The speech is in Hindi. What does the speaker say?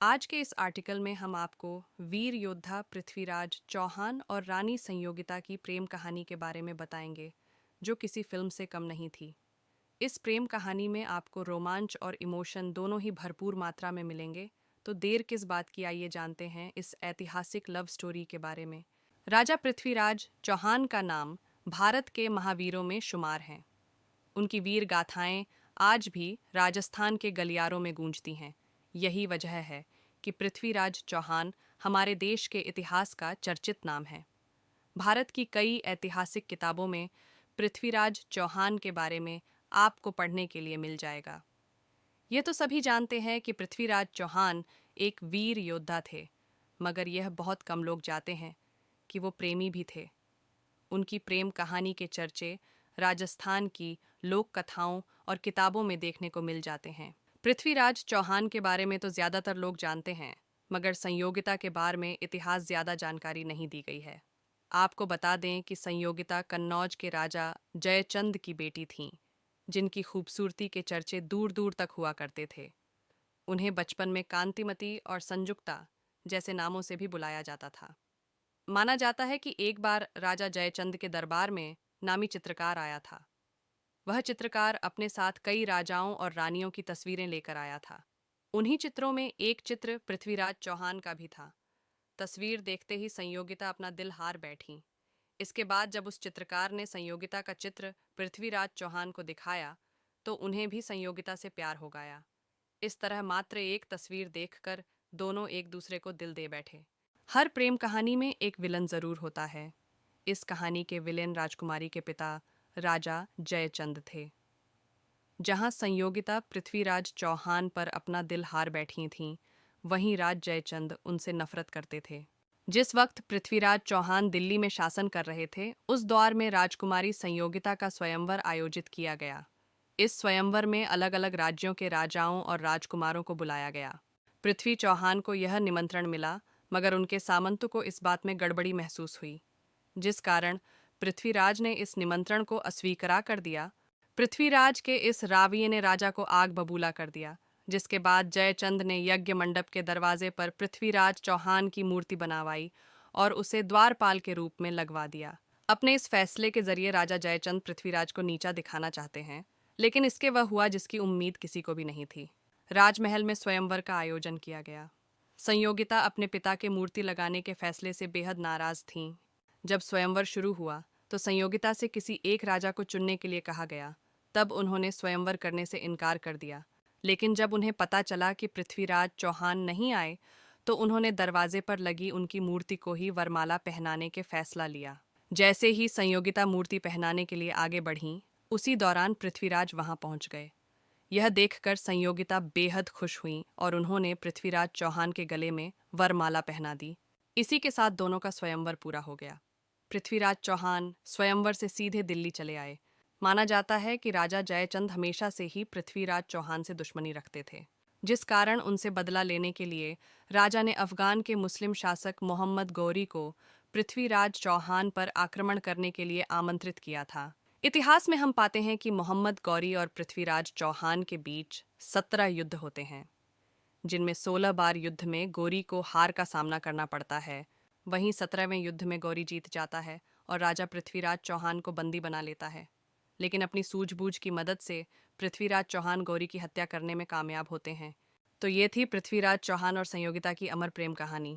आज के इस आर्टिकल में हम आपको वीर योद्धा पृथ्वीराज चौहान और रानी संयोगिता की प्रेम कहानी के बारे में बताएंगे, जो किसी फिल्म से कम नहीं थी। इस प्रेम कहानी में आपको रोमांच और इमोशन दोनों ही भरपूर मात्रा में मिलेंगे। तो देर किस बात की, आइए जानते हैं इस ऐतिहासिक लव स्टोरी के बारे में। राजा पृथ्वीराज चौहान का नाम भारत के महावीरों में शुमार है। उनकी वीर गाथाएं आज भी राजस्थान के गलियारों में गूंजती हैं। यही वजह है कि पृथ्वीराज चौहान हमारे देश के इतिहास का चर्चित नाम है। भारत की कई ऐतिहासिक किताबों में पृथ्वीराज चौहान के बारे में आपको पढ़ने के लिए मिल जाएगा। ये तो सभी जानते हैं कि पृथ्वीराज चौहान एक वीर योद्धा थे, मगर यह बहुत कम लोग जानते हैं कि वो प्रेमी भी थे। उनकी प्रेम कहानी के चर्चे राजस्थान की लोक कथाओं और किताबों में देखने को मिल जाते हैं। पृथ्वीराज चौहान के बारे में तो ज़्यादातर लोग जानते हैं, मगर संयोगिता के बारे में इतिहास ज़्यादा जानकारी नहीं दी गई है। आपको बता दें कि संयोगिता कन्नौज के राजा जयचंद की बेटी थीं, जिनकी खूबसूरती के चर्चे दूर दूर तक हुआ करते थे। उन्हें बचपन में कांतिमती और संजुक्ता जैसे नामों से भी बुलाया जाता था। माना जाता है कि एक बार राजा जयचंद के दरबार में नामी चित्रकार आया था। वह चित्रकार अपने साथ कई राजाओं और रानियों की तस्वीरें लेकर आया था। उन्हीं चित्रों में एक चित्र पृथ्वीराज चौहान का भी था। तस्वीर देखते ही संयोगिता अपना दिल हार बैठी। इसके बाद जब उस चित्रकार ने संयोगिता का चित्र पृथ्वीराज चौहान को दिखाया, तो उन्हें भी संयोगिता से प्यार हो गया। इस तरह मात्र एक तस्वीर देखकर दोनों एक दूसरे को दिल दे बैठे। हर प्रेम कहानी में एक विलन जरूर होता है। इस कहानी के विलेन राजकुमारी के पिता राजा जयचंद थे। जहां संयोगिता पृथ्वीराज चौहान पर अपना दिल हार बैठी थीं, वहीं राज जयचंद उनसे नफरत करते थे। जिस वक्त पृथ्वीराज चौहान दिल्ली में शासन कर रहे थे, उस दौर में राजकुमारी संयोगिता का स्वयंवर आयोजित किया गया। इस स्वयंवर में अलग अलग राज्यों के राजाओं और राजकुमारों को बुलाया गया। पृथ्वी चौहान को यह निमंत्रण मिला, मगर उनके सामंतों को इस बात में गड़बड़ी महसूस हुई, जिस कारण पृथ्वीराज ने इस निमंत्रण को अस्वीकार कर दिया। पृथ्वीराज के इस राविये ने राजा को आग बबूला कर दिया, जिसके बाद जयचंद ने यज्ञ मंडप के दरवाजे पर पृथ्वीराज चौहान की मूर्ति बनवाई और उसे द्वारपाल के रूप में लगवा दिया। अपने इस फैसले के जरिए राजा जयचंद पृथ्वीराज को नीचा दिखाना चाहते हैं, लेकिन इसके वह हुआ जिसकी उम्मीद किसी को भी नहीं थी। राजमहल में स्वयंवर का आयोजन किया गया। संयोगिता अपने पिता के मूर्ति लगाने के फैसले से बेहद नाराज थीं। जब स्वयंवर शुरू हुआ तो संयोगिता से किसी एक राजा को चुनने के लिए कहा गया। तब उन्होंने स्वयंवर करने से इनकार कर दिया, लेकिन जब उन्हें पता चला कि पृथ्वीराज चौहान नहीं आए, तो उन्होंने दरवाजे पर लगी उनकी मूर्ति को ही वरमाला पहनाने के फैसला लिया। जैसे ही संयोगिता मूर्ति पहनाने के लिए आगे बढ़ीं, उसी दौरान पृथ्वीराज वहां पहुंच गए। यह देखकर संयोगिता बेहद खुश हुईं और उन्होंने पृथ्वीराज चौहान के गले में वरमाला पहना दी। इसी के साथ दोनों का स्वयंवर पूरा हो गया। पृथ्वीराज चौहान स्वयंवर से सीधे दिल्ली चले आए। माना जाता है कि राजा जयचंद हमेशा से ही पृथ्वीराज चौहान से दुश्मनी रखते थे, जिस कारण उनसे बदला लेने के लिए राजा ने अफगान के मुस्लिम शासक मोहम्मद गौरी को पृथ्वीराज चौहान पर आक्रमण करने के लिए आमंत्रित किया था। इतिहास में हम पाते हैं कि मोहम्मद गौरी और पृथ्वीराज चौहान के बीच 17 युद्ध होते हैं, जिनमें 16 बार युद्ध में गौरी को हार का सामना करना पड़ता है। वहीं 17वें युद्ध में गौरी जीत जाता है और राजा पृथ्वीराज चौहान को बंदी बना लेता है। लेकिन अपनी सूझबूझ की मदद से पृथ्वीराज चौहान गौरी की हत्या करने में कामयाब होते हैं। तो ये थी पृथ्वीराज चौहान और संयोगिता की अमर प्रेम कहानी।